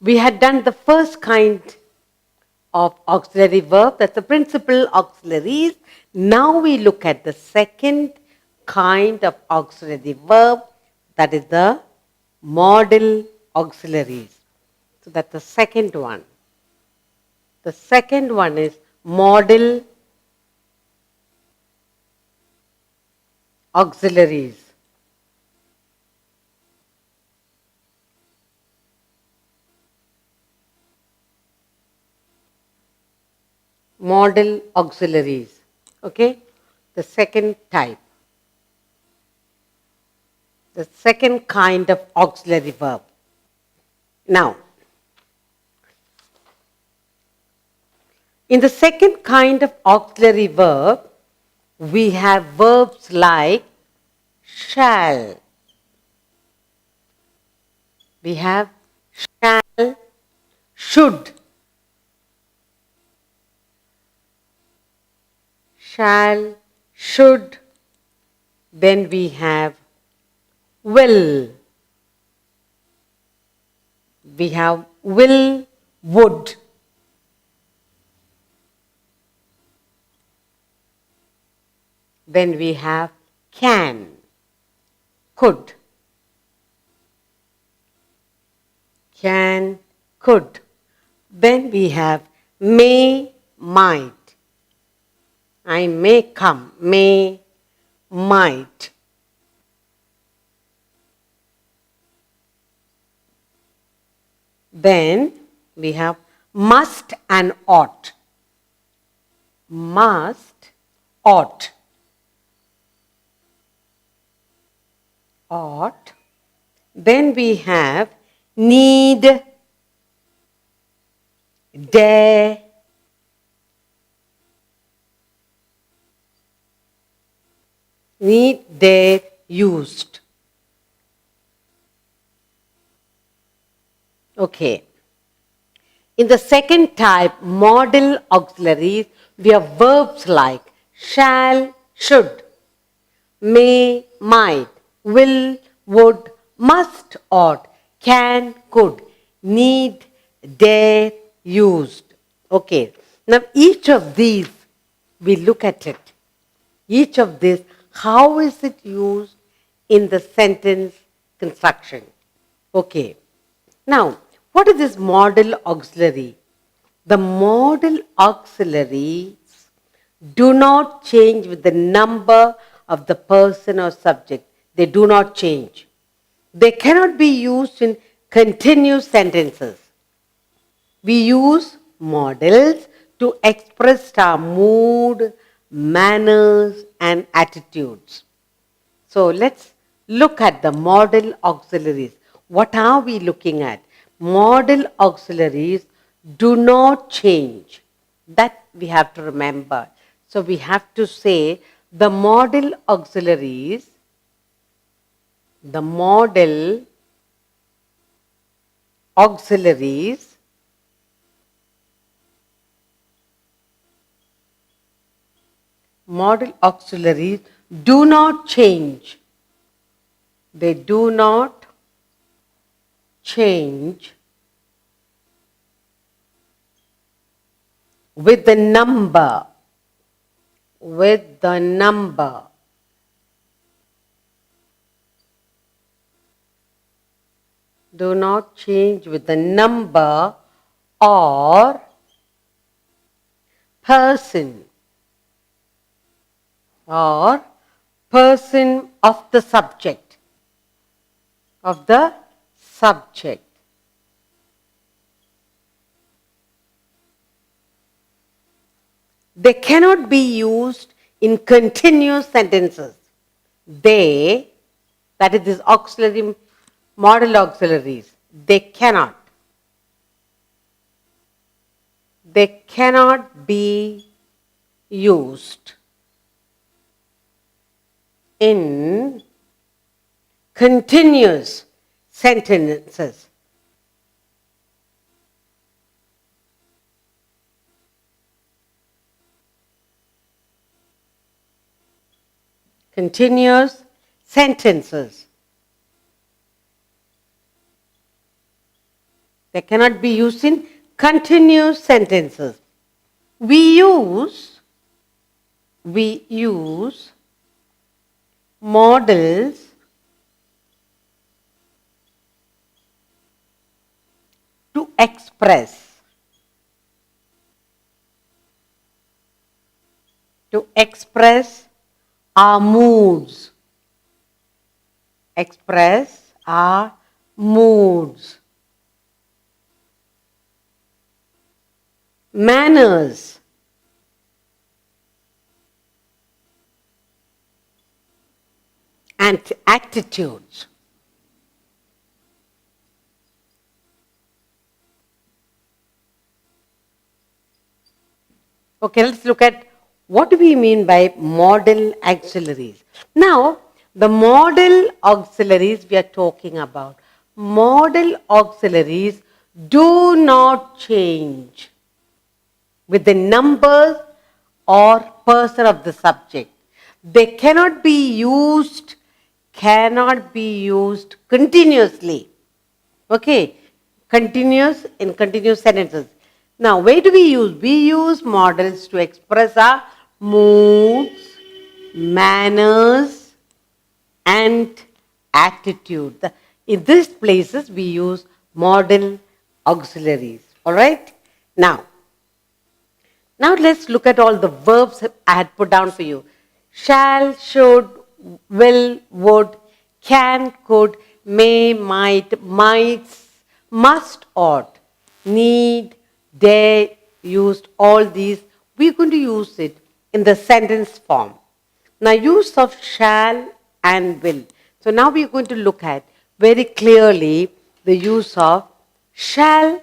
We had done the first kind of auxiliary verb, that's the principal auxiliaries. Now we look at the second kind of auxiliary verb, that is the modal auxiliaries. So that's the second one. The second one is modal auxiliaries. Modal auxiliaries. Okay? The second type. The second kind of auxiliary verb. Now, in the second kind of auxiliary verb, we have verbs like shall. We have shall, should. Shall, should. Then we have will. We have will, would. Then we have can, could. Can, could. Then we have may, might. I may come, may, might. Then we have must and ought. Must, ought. Ought. Then we have need, dare, need, dare, used. Okay. In the second type, modal auxiliaries, we have verbs like shall, should, may, might, will, would, must, ought, can, could, need, dare, used. Okay. Now each of these, we look at it. Each of these, how is it used in the sentence construction? Okay. Now, what is this modal auxiliary? The modal auxiliaries do not change with the number of the person or subject. They do not change. They cannot be used in continuous sentences. We use modals to express our mood, manners, and attitudes. So let's look at the modal auxiliaries. What are we looking at? Modal auxiliaries do not change. That we have to remember. So we have to say the modal auxiliaries, the modal auxiliaries do not change. They do not change with the number. With the number. Do not change with the number or person. Or person of the subject. Of the subject. They cannot be used in continuous sentences. They, that is this auxiliary, modal auxiliaries, they cannot. They cannot be used in continuous sentences. Continuous sentences. They cannot be used in continuous sentences. We use models to express our moods. Express our moods. Manners. And attitudes. Okay, let's look at what do we mean by model auxiliaries. Now, the model auxiliaries we are talking about. Model auxiliaries do not change with the numbers or person of the subject. They cannot be used continuously. Okay, continuous sentences. Now, where do we use? We use models to express our moods, manners, and attitude. In these places, we use model auxiliaries. All right? Now let's look at all the verbs I had put down for you. Shall, should, will, would, can, could, may, might, mights, must, ought, need, dare, used, all these. We're going to use it in the sentence form. Now, use of shall and will. So now we're going to look at very clearly the use of shall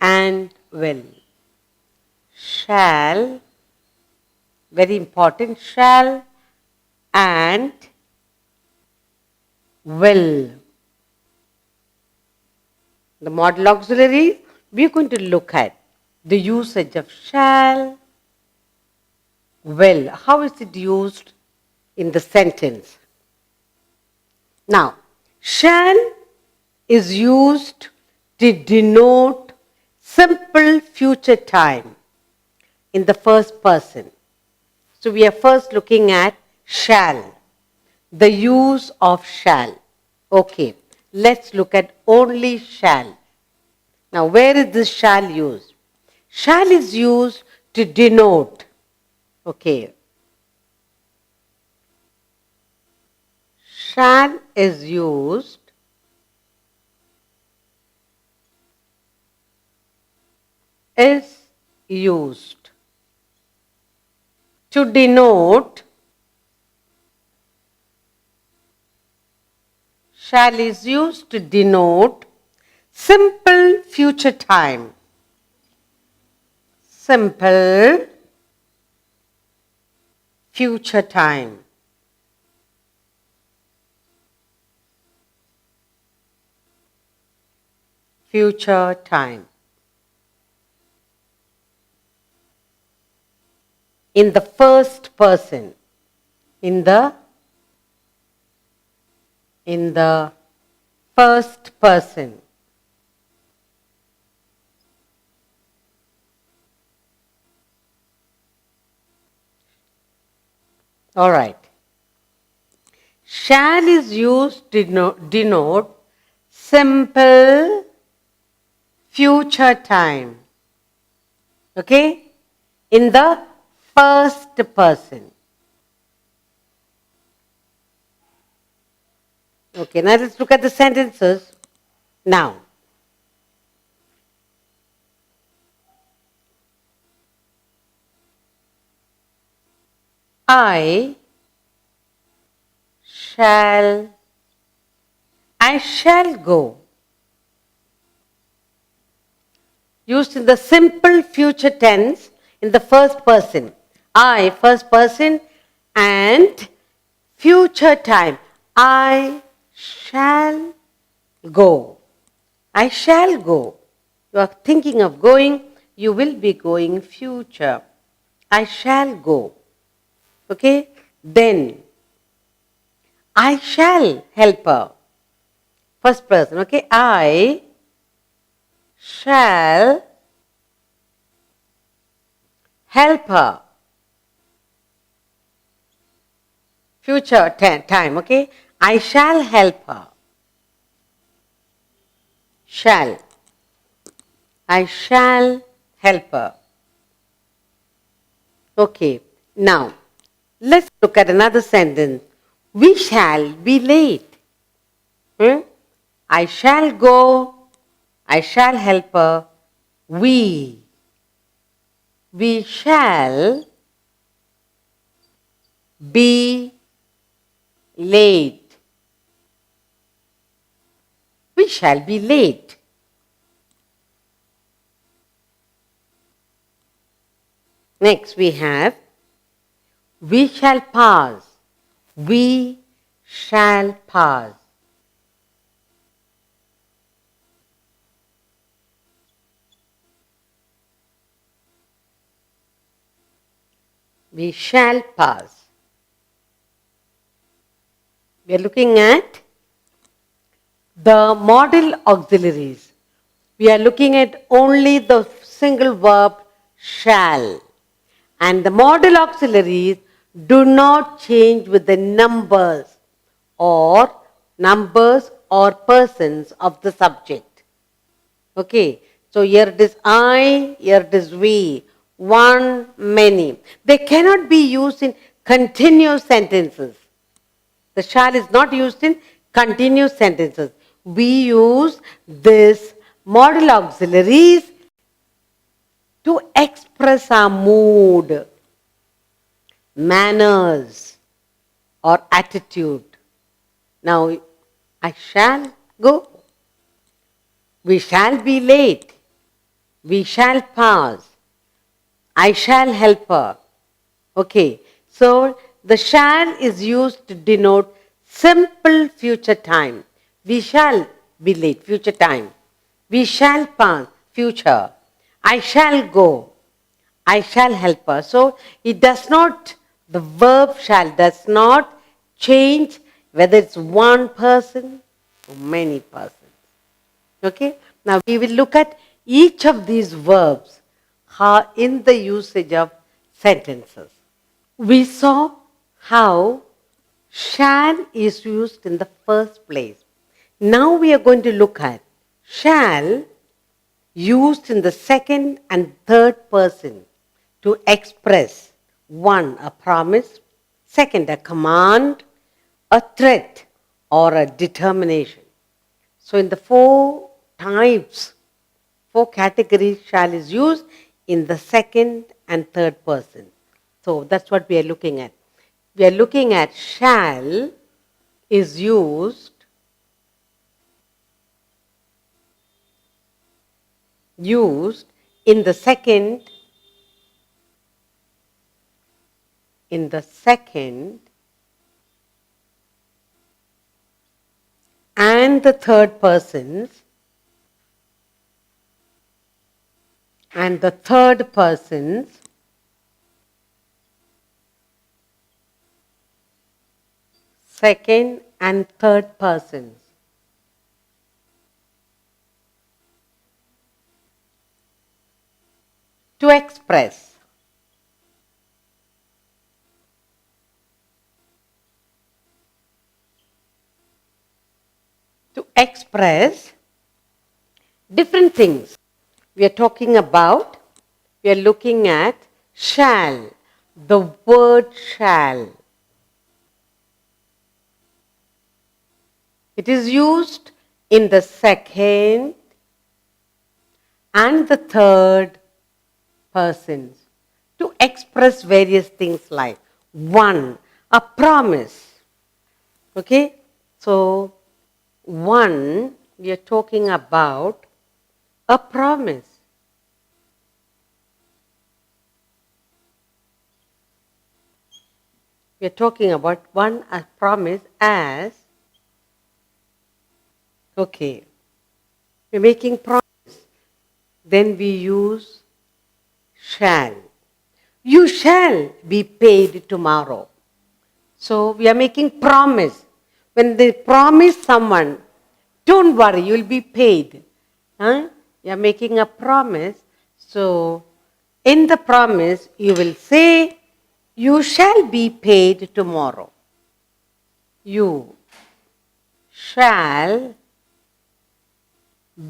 and will. Shall, very important, shall and will. The model auxiliary, we are going to look at the usage of shall, will. How is it used in the sentence? Now, shall is used to denote simple future time in the first person. So we are first looking at shall, the use of shall. Okay, let's look at only shall. Now, where is this shall used? Shall is used to denote. Okay. Shall is used to denote. Shall is used to denote simple future time. Simple future time. Future time. In the first person. In the first person. All right. Shall is used to denote simple future time. Okay? In the first person. Okay, now let's look at the sentences. Now, I shall go. Used in the simple future tense in the first person. I, first person, and future time. I shall go. I shall go. You are thinking of going, you will be going future. I shall go. Okay? Then, I shall help her. First person, okay? I shall help her. Future time, okay? I shall help her. Shall. I shall help her. Okay, now let's look at another sentence. We shall be late. I shall go. I shall help her. We shall be late. We shall be late. Next we have we shall pass. We shall pass. We shall pass. We are looking at the model auxiliaries. We are looking at only the single verb shall. And the model auxiliaries do not change with the numbers or persons of the subject. Okay, so here it is I, here it is we, one, many. They cannot be used in continuous sentences. The shall is not used in continuous sentences. We use this model auxiliaries to express our mood, manners, or attitude. Now, I shall go. We shall be late. We shall pass. I shall help her. Okay, so the shall is used to denote simple future time. We shall be late, future time. We shall pass, future. I shall go. I shall help her. So it does not, the verb shall does not change whether it's one person or many persons. Okay, now we will look at each of these verbs in the usage of sentences. We saw how shall is used in the first place. Now we are going to look at shall used in the second and third person to express one, a promise, second, a command, a threat, or a determination. So in the four categories, shall is used in the second and third person. So that's what we are looking at. We are looking at shall is used in the second and the third persons, second and third persons. To express. To express different things. We are looking at shall, the word shall. It is used in the second and the third persons to express various things like one, a promise. Okay, so one, we are talking about a promise. We are talking about one, a promise as, okay, we're making promise. Then we use shall. You shall be paid tomorrow. So we are making promise. When they promise someone, don't worry, you'll be paid. Huh? You're making a promise. So, in the promise, you will say, you shall be paid tomorrow. You shall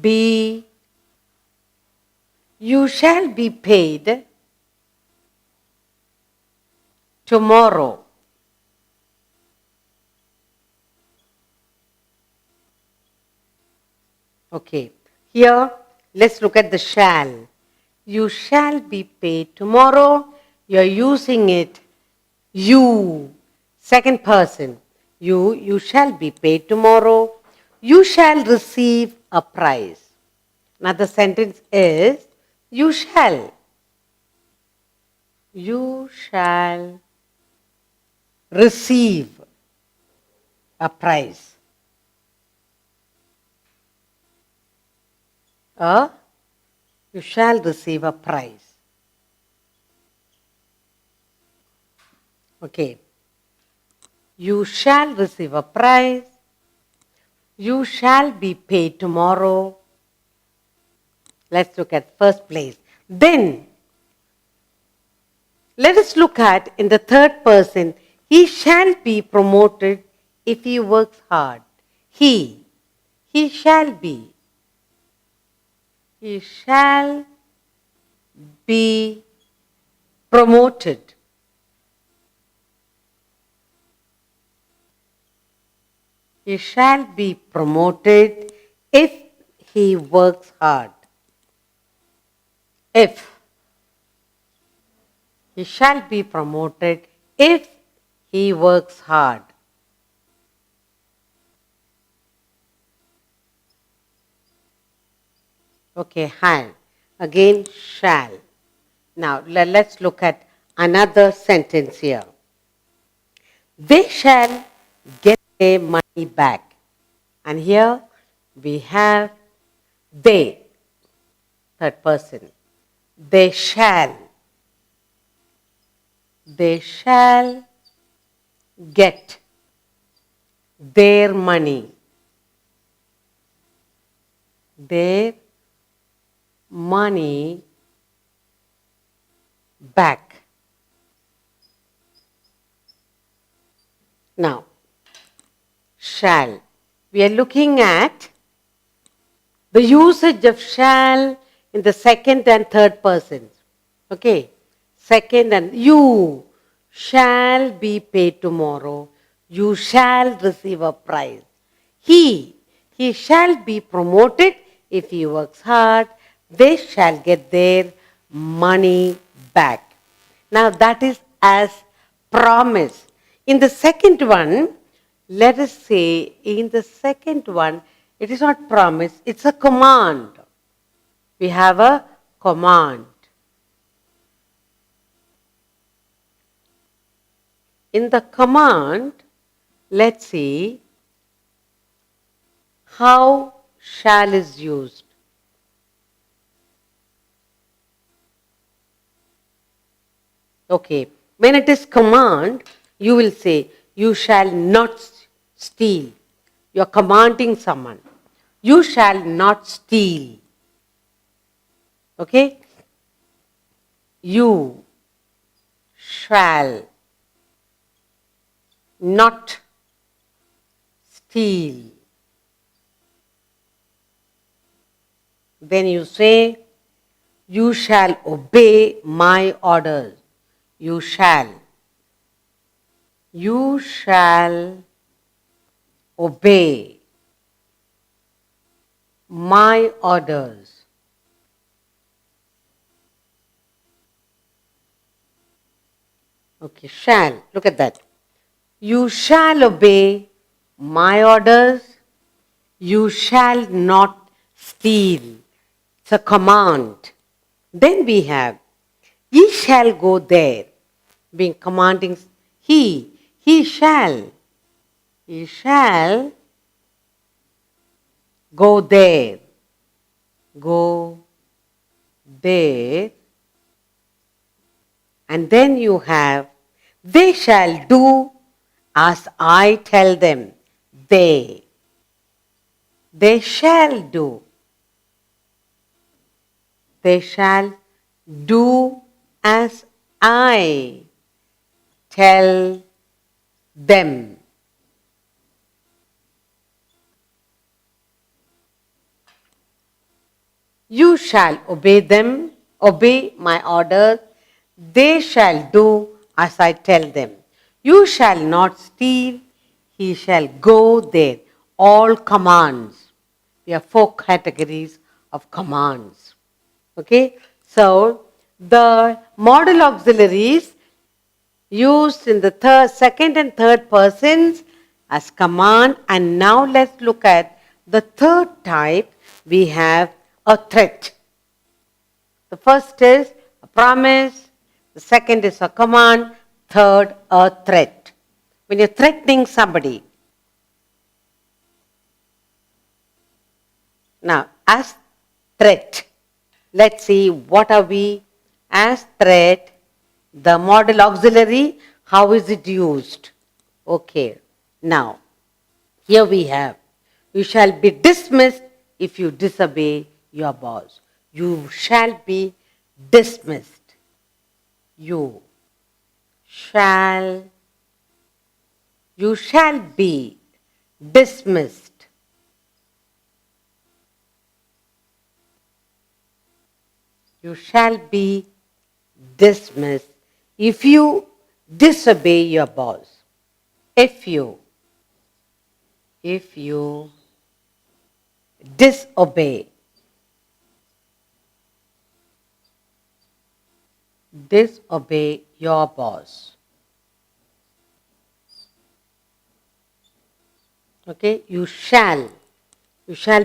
be, you shall be paid tomorrow. Okay, here let's look at the shall. You shall be paid tomorrow. You're using it, you, second person. You shall be paid tomorrow. You shall receive a prize. Now the sentence is, you shall. You shall receive a prize. You shall receive a prize. Okay. You shall receive a prize. You shall be paid tomorrow. Let's look at first place. Then, let us look at in the third person, he shall be promoted if he works hard. He shall be. He shall be promoted. He shall be promoted if he works hard. If. He shall be promoted if he works hard. Okay, hand. Again, shall. Now, let's look at another sentence here. They shall get their money back. And here we have they, third person. They shall. They shall get their money. Their money back. Now, shall. We are looking at the usage of shall in the second and third persons. Okay. Second and you shall be paid tomorrow. You shall receive a prize. He shall be promoted if he works hard. They shall get their money back. Now that is as promise. In the second one, let us say in the second one, it is not promise, it's a command. We have a command. In the command, let's see how shall is used. Okay, when it is command, you will say, you shall not steal. You are commanding someone. You shall not steal. Okay? You shall not steal. Then you say, you shall obey my orders. You shall. You shall obey my orders. Okay, shall. Look at that. You shall obey my orders. You shall not steal. It's a command. Then we have, ye shall go there, being commanding he shall go there, and then you have, they shall do as I tell them. They shall do. They shall do as I tell them. You shall obey them, obey my orders. They shall do as I tell them. You shall not steal. He shall go there. All commands. We have 4 categories of commands. Okay? So, the modal auxiliaries used in the second and third persons as command. And now let's look at the third type. We have a threat. The first is a promise, the second is a command, third a threat. When you're threatening somebody. Now, as threat, let's see what are we as threat. The modal auxiliary, how is it used? Okay, now, here we have, you shall be dismissed if you disobey your boss. You shall be dismissed. You shall be dismissed. You shall be dismissed if you disobey your boss. If you disobey your boss. Okay, you shall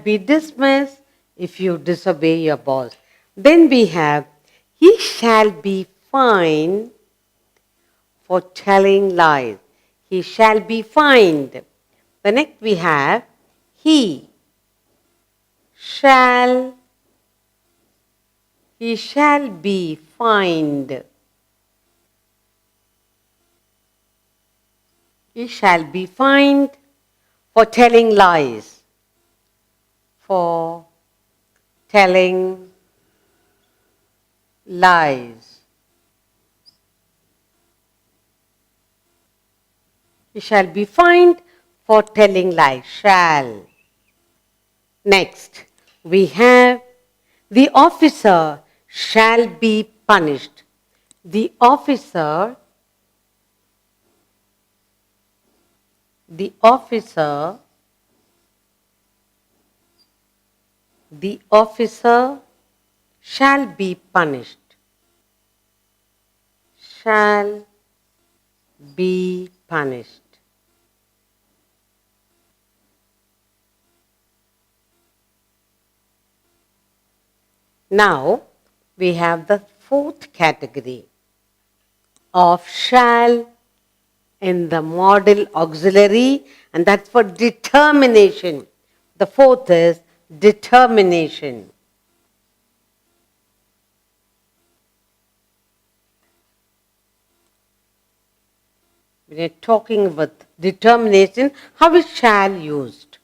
be dismissed if you disobey your boss. Then we have, he shall be fined for telling lies. He shall be fined. The next we have, he shall be fined. He shall be fined for telling lies. For telling lies. He shall be fined for telling lies. Shall. Next, we have the officer shall be punished. The officer shall be punished. Shall be punished. Now, we have the fourth category of shall in the modal auxiliary, and that's for determination. The fourth is determination. When you're talking about determination, how is shall used?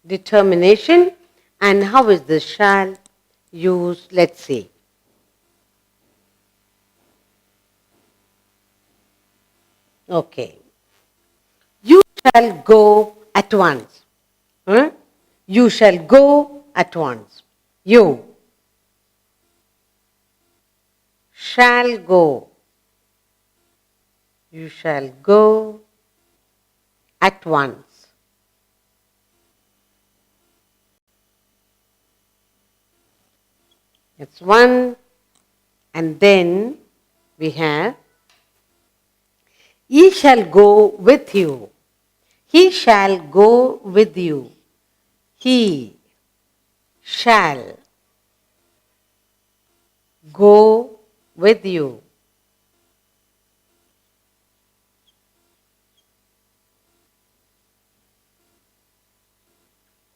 Determination, and how is the shall used? Let's see. Okay. You shall go at once. You shall go at once. You shall go. You shall go at once. That's one. And then we have, he shall go with you. He shall go with you. He shall go with you.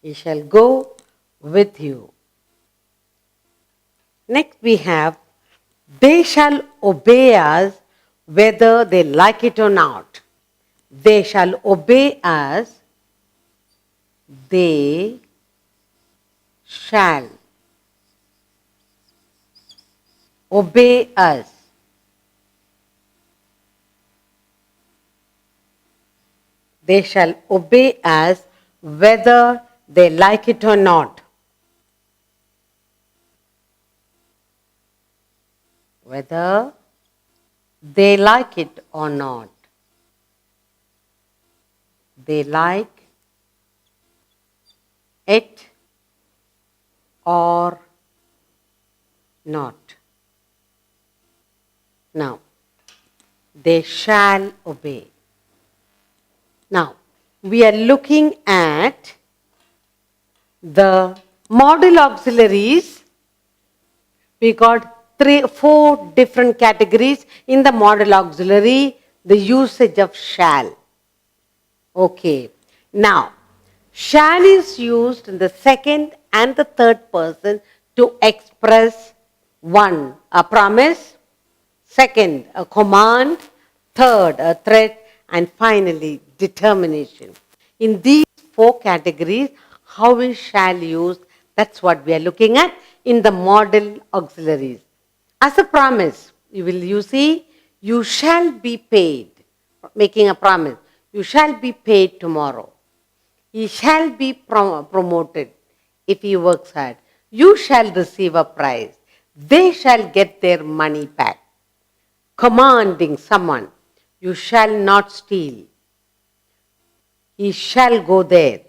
He shall go with you. Next we have, they shall obey us whether they like it or not. They shall obey us. They shall obey us. They shall obey us whether they like it or not. Whether they like it or not. They like it or not. Now, they shall obey. Now, we are looking at the model auxiliaries. We got 4 different categories in the model auxiliary, the usage of shall. Okay. Now, shall is used in the second and the third person to express one, a promise, second, a command, third, a threat, and finally, determination. In these 4 categories, how is shall used? That's what we are looking at in the model auxiliaries. As a promise, you see, you shall be paid, making a promise. You shall be paid tomorrow. He shall be promoted if he works hard. You shall receive a prize. They shall get their money back. Commanding someone, you shall not steal. He shall go there.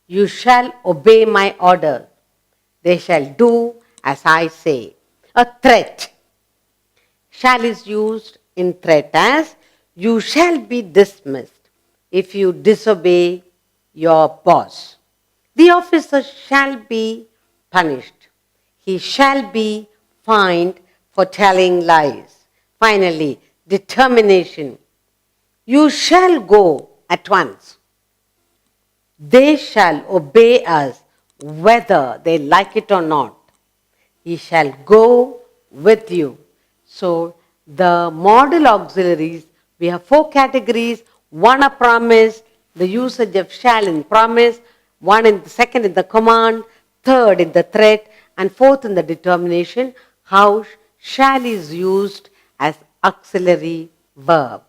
You shall obey my order. They shall do as I say. A threat. Shall is used in threat as you shall be dismissed if you disobey your boss. The officer shall be punished. He shall be fined for telling lies. Finally, determination. You shall go at once. They shall obey us whether they like it or not. He shall go with you. So, the model auxiliaries, we have 4 categories. 1 a promise, the usage of shall in promise, 1 in the second in the command, third in the threat, and fourth in the determination. How shall is used as auxiliary verb.